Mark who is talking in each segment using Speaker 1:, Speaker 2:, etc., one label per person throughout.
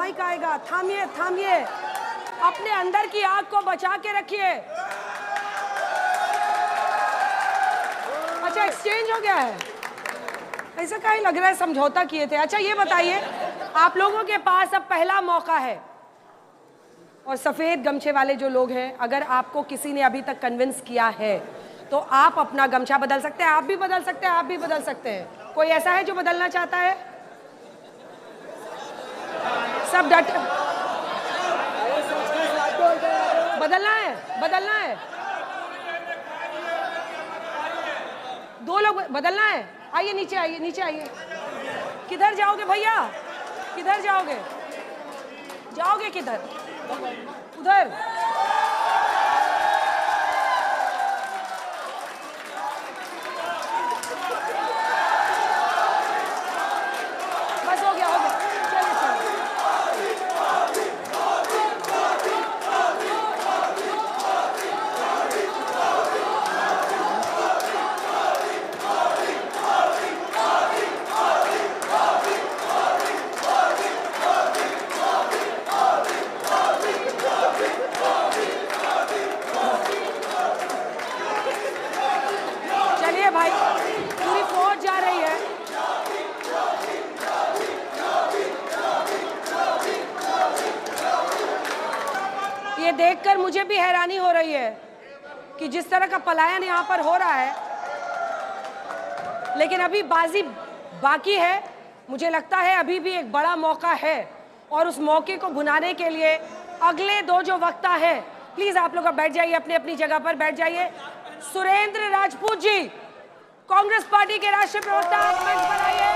Speaker 1: Mic आएगा। थामिए थामिए, अपने अंदर की आग को बचा के रखिए। अच्छा, एक्सचेंज हो गया है, ऐसा कहीं लग रहा है समझौता किए थे। अच्छा ये बताइए, आप लोगों के पास अब पहला मौका है, और सफेद गमछे वाले जो लोग हैं, अगर आपको किसी ने अभी तक कन्विंस किया है तो आप अपना गमछा बदल सकते हैं। आप भी बदल सकते हैं, आप भी बदल सकते हैं। कोई ऐसा है जो बदलना चाहता है? सब डट, बदलना है, बदलना है। दो लोग बदलना है। आइए नीचे, आइए नीचे आइए। किधर जाओगे भैया, किधर जाओगे? जाओगे किधर? उधर। बस हो गया, हो गया। चलिए चलिए। चलिए भाई, पूरी फौज जा रही है। ये देखकर मुझे भी हैरानी हो रही है कि जिस तरह का पलायन यहाँ पर हो रहा है, लेकिन अभी बाजी बाकी है। मुझे लगता है अभी भी एक बड़ा मौका है, और उस मौके को भुनाने के लिए अगले दो जो वक्ता है, प्लीज आप लोग बैठ जाइए, अपनी अपनी जगह पर बैठ जाइए। सुरेंद्र राजपूत जी, कांग्रेस पार्टी के राष्ट्रीय प्रवक्ता, आप मंच पर आइए।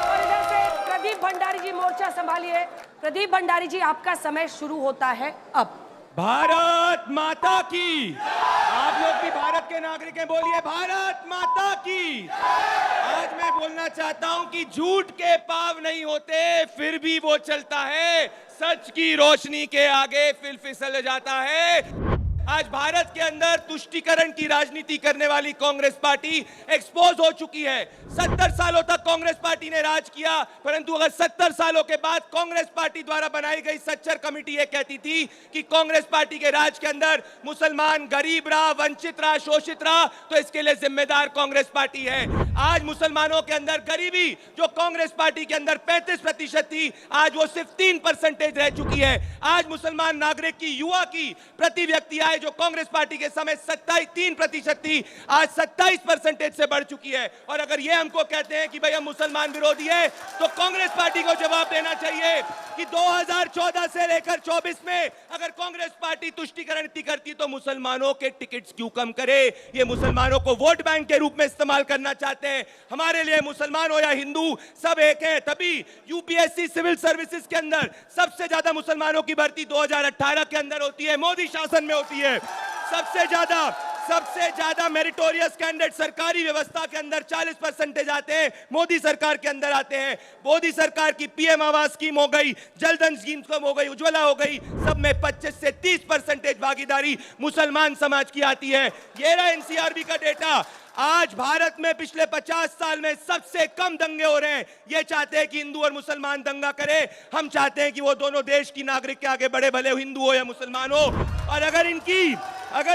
Speaker 1: और इधर से प्रदीप भंडारी जी, मोर्चा संभालिए। प्रदीप भंडारी जी, आपका समय शुरू होता है अब।
Speaker 2: भारत माता की। आप लोग भी भारत के नागरिक हैं, बोलिए भारत माता की। आज मैं बोलना चाहता हूं कि झूठ के पाव नहीं होते, फिर भी वो चलता है। सच की रोशनी के आगे फिसल जाता है। आज भारत के अंदर तुष्टीकरण की राजनीति करने वाली कांग्रेस पार्टी एक्सपोज हो चुकी है। 70 सालों तक कांग्रेस पार्टी ने राज किया, परंतु अगर 70 सालों के बाद कांग्रेस पार्टी द्वारा बनाई गई सच्चर कमेटी ये कहती थी कि कांग्रेस पार्टी के राज के अंदर मुसलमान गरीब रहा, वंचित रहा, शोषित रहा, तो इसके लिए जिम्मेदार कांग्रेस पार्टी है। आज मुसलमानों के अंदर गरीबी जो कांग्रेस पार्टी के अंदर 35% थी, आज वो सिर्फ 3% रह चुकी है। आज मुसलमान नागरिक की, युवा की प्रति व्यक्ति आय जो कांग्रेस पार्टी के समय 3% थी, आज 27% से बढ़ चुकी है। और अगर ये हमको कहते हैं कि भाई हम मुसलमान विरोधी है, तो कांग्रेस पार्टी को जवाब देना चाहिए कि 2014 से लेकर 24 में अगर कांग्रेस पार्टी तुष्टीकरण नीति करती तो मुसलमानों के टिकट्स क्यों कम करे? ये मुसलमानों को वोट बैंक के रूप में इस्तेमाल करना चाहते हैं। हमारे लिए मुसलमान हो या हिंदू, सब एक है। तभी यूपीएससी सिविल सर्विसेज के अंदर सबसे ज्यादा मुसलमानों की भर्ती 2018 के अंदर होती है, मोदी शासन में होती है। सबसे ज्यादा मेरिटोरियस कैंडिडेट सरकारी व्यवस्था के अंदर 40% आते हैं, मोदी सरकार के अंदर आते हैं। मोदी सरकार की पीएम आवास स्कीम हो गई, जलधन स्कीम हो गई, उज्ज्वला हो गई, सब में 25 से 30% भागीदारी मुसलमान समाज की आती है। ये रहा एनसीआरबी का डेटा। आज भारत में पिछले 50 साल में सबसे कम दंगे हो रहे हैं। ये चाहते हैं कि हिंदू और मुसलमान दंगा करें, हम चाहते हैं कि वो दोनों देश की नागरिक के आगे बढ़े, भले हिंदू हो या मुसलमान हो। और अगर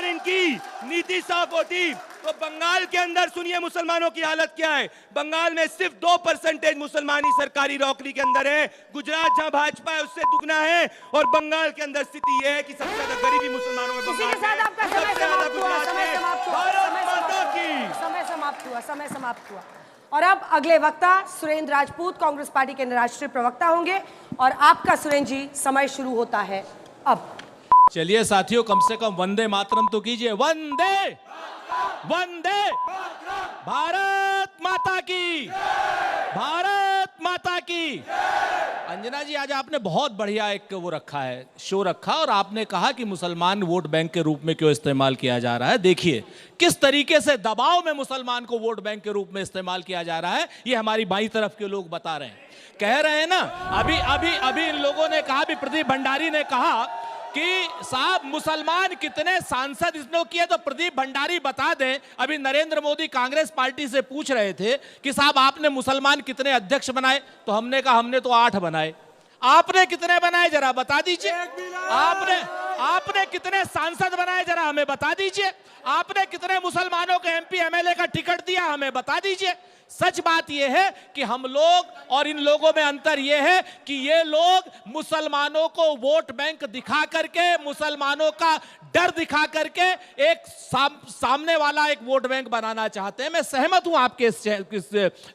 Speaker 2: इनकी नीति साफ होती तो बंगाल के अंदर सुनिए मुसलमानों की हालत क्या है। बंगाल में सिर्फ 2% मुसलमानी सरकारी नौकरी के अंदर है। गुजरात जहां भाजपा है उससे दुगना है, और बंगाल के अंदर स्थिति यह है कि सबसे ज्यादा गरीबी मुसलमानों में
Speaker 1: समय समाप्त हुआ। और अब अगले वक्ता सुरेंद्र राजपूत, कांग्रेस पार्टी के राष्ट्रीय प्रवक्ता होंगे, और आपका सुरेंद्र जी समय शुरू होता है अब।
Speaker 3: चलिए साथियों, कम से कम वंदे मातरम तो कीजिए। वंदे वंदे भारत माता की, भारत माता की। अंजना जी, आज आपने बहुत बढ़िया एक वो रखा है, शो रखा, और आपने कहा कि मुसलमान वोट बैंक के रूप में क्यों इस्तेमाल किया जा रहा है। देखिए किस तरीके से दबाव में मुसलमान को वोट बैंक के रूप में इस्तेमाल किया जा रहा है, ये हमारी बाईं तरफ के लोग बता रहे हैं। कह रहे हैं ना, अभी इन लोगों ने कहा, भी प्रदीप भंडारी ने कहा कि साहब मुसलमान कितने सांसद इसने किए, तो प्रदीप भंडारी बता दें। अभी नरेंद्र मोदी कांग्रेस पार्टी से पूछ रहे थे कि साहब आपने मुसलमान कितने अध्यक्ष बनाए, तो हमने कहा हमने तो 8 बनाए। आपने कितने बनाए जरा बता दीजिए। आपने कितने सांसद बनाए जरा हमें बता दीजिए। आपने कितने मुसलमानों को एमपी एमएलए का टिकट दिया हमें बता दीजिए। सच बात यह है कि हम लोग और इन लोगों में अंतर यह है कि ये लोग मुसलमानों को वोट बैंक दिखा करके, मुसलमानों का डर दिखा करके एक सामने वाला एक वोट बैंक बनाना चाहते हैं। मैं सहमत हूं आपके इस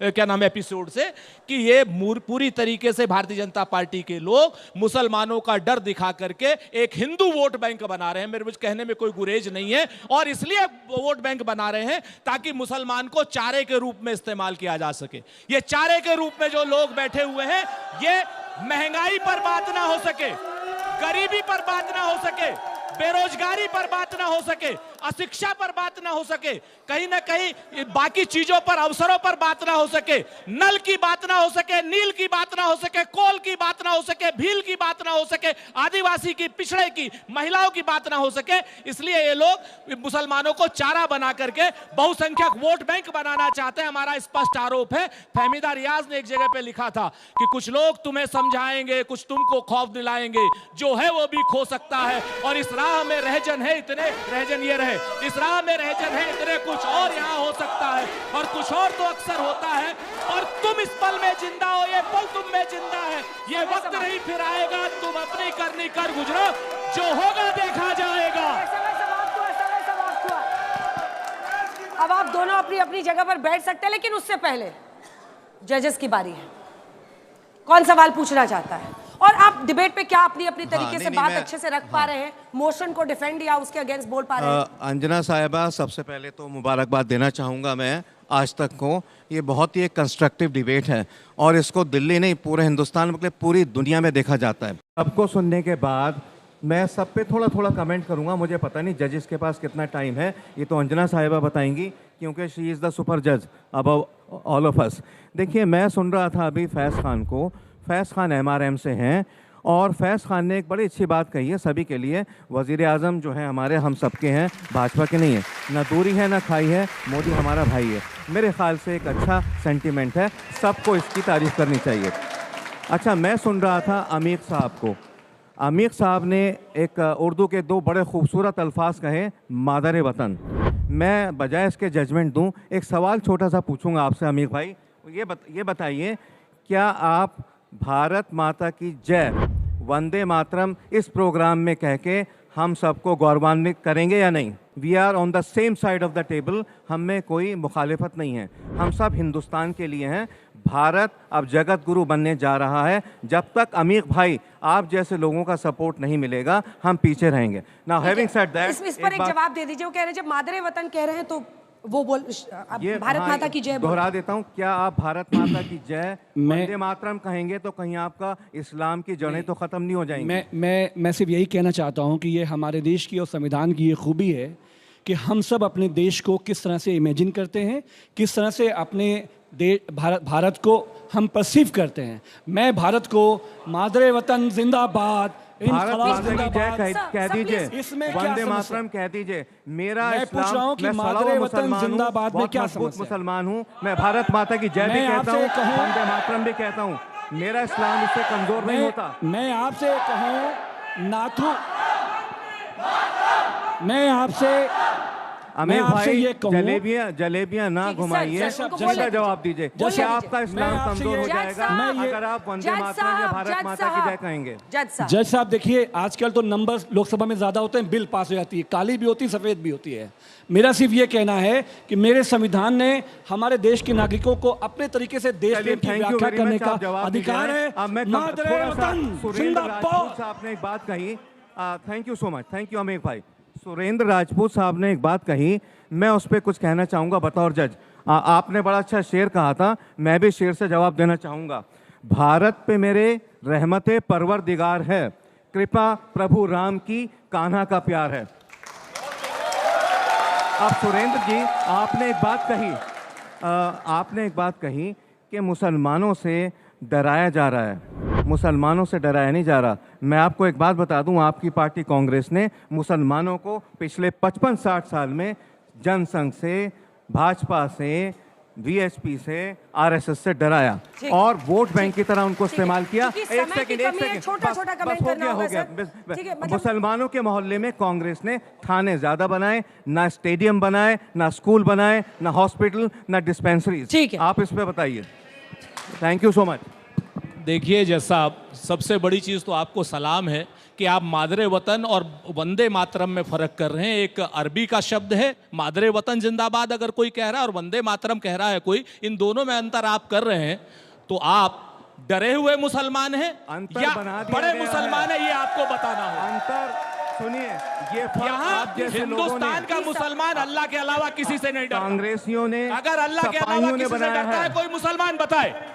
Speaker 3: क्या नाम एपिसोड से कि ये पूरी तरीके से भारतीय जनता पार्टी के लोग मुसलमानों का डर दिखा करके एक हिंदू वोट बैंक बना रहे हैं। मेरे मुझे कहने में कोई गुरेज नहीं है, और इसलिए वोट बैंक बना रहे हैं ताकि मुसलमान को चारे के रूप में इस्तेमाल किया जा सके। ये चारे के रूप में जो लोग बैठे हुए हैं, ये महंगाई पर बात ना हो सके, गरीबी पर बात ना हो सके, बेरोजगारी पर बात ना हो सके, अशिक्षा पर बात ना हो सके, कहीं ना कहीं बाकी चीजों पर, अवसरों पर बात ना हो सके, नल की बात ना हो सके, नील की बात ना हो सके, कोल की बात ना हो सके, भील की बात ना हो सके, आदिवासी की, पिछड़े की, महिलाओं की बात ना हो सके। इसलिए ये लोग मुसलमानों को चारा बना करके बहुसंख्यक वोट बैंक बनाना चाहते हैं। हमारा स्पष्ट आरोप है। फहमीदा रियाज ने एक जगह पे लिखा था कि कुछ लोग तुम्हें समझाएंगे, कुछ तुमको खौफ दिलाएंगे, जो है वो भी खो सकता है, और इस राह में रहजन है इतने, रहजन ये रहे, इस राह में रहजन है इतने, कुछ और यहाँ हो सकता है, और कुछ और तो अक्सर होता है, और तुम इस पल में जिंदा हो, ये पल तुम में जिंदा है, ये वक्त नहीं फिर आएगा, तुम अपनी करनी कर गुजरो, जो होगा देखा जाएगा।
Speaker 1: अब आप दोनों अपनी अपनी जगह पर बैठ सकते हैं, लेकिन उससे पहले जजेस की बारी है। कौन सवाल पूछना चाहता है? और आप डिबेट पे क्या अपनी अपनी तरीके से बात अच्छे से रख पा रहे हैं, मोशन को डिफेंड या उसके अगेंस्ट बोल पा रहे हैं?
Speaker 4: अंजना साहिबा, सबसे पहले तो मुबारकबाद देना चाहूँगा मैं आज तक को। ये बहुत ही एक कंस्ट्रक्टिव डिबेट है, और इसको दिल्ली नहीं पूरे हिंदुस्तान मतलब पूरी दुनिया में देखा जाता है। सबको सुनने के बाद मैं सब पे थोड़ा थोड़ा कमेंट करूँगा। मुझे पता नहीं जजेस के पास कितना टाइम है, ये तो अंजना साहिबा बताएंगी, क्योंकि शी इज़ द सुपर जज अबव ऑल ऑफ अस। देखिए, मैं सुन रहा था अभी फैज़ खान को। फैज़ खान MRM से हैं, और फैज़ खान ने एक बड़ी अच्छी बात कही है सभी के लिए। वज़ीर आज़म जो है हमारे, हम सबके हैं, भाजपा के नहीं है। ना दूरी है ना खाई है, मोदी हमारा भाई है। मेरे ख्याल से एक अच्छा सेंटिमेंट है, सबको इसकी तारीफ़ करनी चाहिए। अच्छा, मैं सुन रहा था अमीर साहब को। अमीर साहब ने एक उर्दू के 2 बड़े खूबसूरत अल्फाज कहे, मादर वतन। मैं बजाय इसके जजमेंट दूं, एक सवाल छोटा सा पूछूंगा आपसे अमीर भाई। ये बताइए, क्या आप भारत माता की जय, वंदे मातरम इस प्रोग्राम में कह के हम सबको गौरवान्वित करेंगे या नहीं? We are on the same side of the table, हम में कोई मुखालिफत नहीं है, हम सब हिंदुस्तान के लिए हैं। भारत अब जगत गुरु बनने जा रहा है। जब तक अमीर भाई आप जैसे लोगों का सपोर्ट नहीं मिलेगा, हम पीछे रहेंगे। नाउ हैविंग सेड दैट,
Speaker 1: इस पर एक जवाब दे दीजिए। वो कह रहे हैं जब मादरे वतन कह रहे हैं तो वो बोल भारत माता की जय
Speaker 4: दोहरा देता हूँ। क्या आप भारत माता की जय, वंदे मातरम कहेंगे तो कहीं आपका इस्लाम की जड़ें तो ख़त्म नहीं हो जाएंगी?
Speaker 5: मैं सिर्फ यही कहना चाहता हूँ कि ये हमारे देश की और संविधान की ये खूबी है कि हम सब अपने देश को किस तरह से इमेजिन करते हैं, किस तरह से अपने भारत को हम परसीव करते हैं। मैं भारत को मादरे वतन जिंदाबाद,
Speaker 4: भारत माता की जय कह दीजिए, वंदे मातरम कह दीजिए। मेरा
Speaker 5: मैं पूछ रहा हूं कि मादरे वतन जिंदाबाद में क्या समस्या?
Speaker 4: मुसलमान हूँ मैं, भारत माता की जय भी कहता हूँ, वंदे मातरम भी कहता हूँ। मेरा इस्लाम इससे कमजोर नहीं होता।
Speaker 5: मैं आपसे कहूँ नाथू, मैं आपसे
Speaker 4: अमीर भाई, जलेबियां ना घुमाइए, सीधा जवाब दीजिए। जैसे आपका इस्लाम कमजोर हो जाएगा अगर आप वंदे मातरम या भारत माता की जय कहेंगे।
Speaker 5: जज साहब देखिए, आजकल तो नंबर लोकसभा में ज्यादा होते हैं, बिल पास हो जाती है, काली भी होती है, सफेद भी होती है। मेरा सिर्फ ये कहना है कि मेरे संविधान ने हमारे देश के नागरिकों को अपने तरीके से देश प्रेम की व्याख्या करने का अधिकार है।
Speaker 4: आपने एक बात कही, thank you so much, thank you अमीर भाई। सुरेंद्र राजपूत साहब ने एक बात कही, मैं उस पर कुछ कहना चाहूँगा बतौर जज। आपने बड़ा अच्छा शेर कहा था, मैं भी शेर से जवाब देना चाहूँगा। भारत पे मेरे रहमते परवरदिगार है, कृपा प्रभु राम की, कान्हा का प्यार है। अब सुरेंद्र जी, आपने एक बात कही कि मुसलमानों से डराया जा रहा है। मुसलमानों से डराया नहीं जा रहा। मैं आपको एक बात बता दूं, आपकी पार्टी कांग्रेस ने मुसलमानों को पिछले 55-60 साल में जनसंघ से, भाजपा से, वीएचपी से, आरएसएस से डराया
Speaker 1: ठीक।
Speaker 4: और वोट बैंक की तरह उनको
Speaker 1: ठीक है।
Speaker 4: इस्तेमाल किया।
Speaker 1: क्योंकि समय की कमी है, छोटा-छोटा कमेंट करना होगा, सर। ठीक है, मतलब-
Speaker 4: मुसलमानों के मोहल्ले में कांग्रेस ने थाने ज्यादा बनाए, ना स्टेडियम बनाए, ना स्कूल बनाए, ना हॉस्पिटल, ना डिस्पेंसरीज।
Speaker 1: ठीक है।
Speaker 4: आप इस पे बताइए। Thank you so much.
Speaker 3: देखिए जज साहब, सबसे बड़ी चीज़ तो आपको सलाम है कि आप मादरे वतन और वंदे मातरम में फ़र्क कर रहे हैं। एक अरबी का शब्द है मादरे वतन जिंदाबाद अगर कोई कह रहा है और वंदे मातरम कह रहा है कोई, इन दोनों में अंतर आप कर रहे हैं। तो आप डरे हुए मुसलमान हैं
Speaker 4: अंतर
Speaker 3: या
Speaker 4: बना दिया
Speaker 3: बड़े
Speaker 4: गया
Speaker 3: मुसलमान हैं, ये आपको बताना होगा।
Speaker 4: अंतर सुनिए, ये फर्क
Speaker 3: यहाँ
Speaker 4: आप जैसे लोगों
Speaker 3: हिंदुस्तान
Speaker 4: ने,
Speaker 3: का मुसलमान अल्लाह के अलावा किसी से नहीं डरता।
Speaker 4: कांग्रेसियों ने,
Speaker 3: अगर अल्लाह के अलावा
Speaker 4: सपाइयों ने
Speaker 3: किसी से
Speaker 4: बनाया
Speaker 3: डरता है
Speaker 4: है।
Speaker 3: कोई मुसलमान बताए।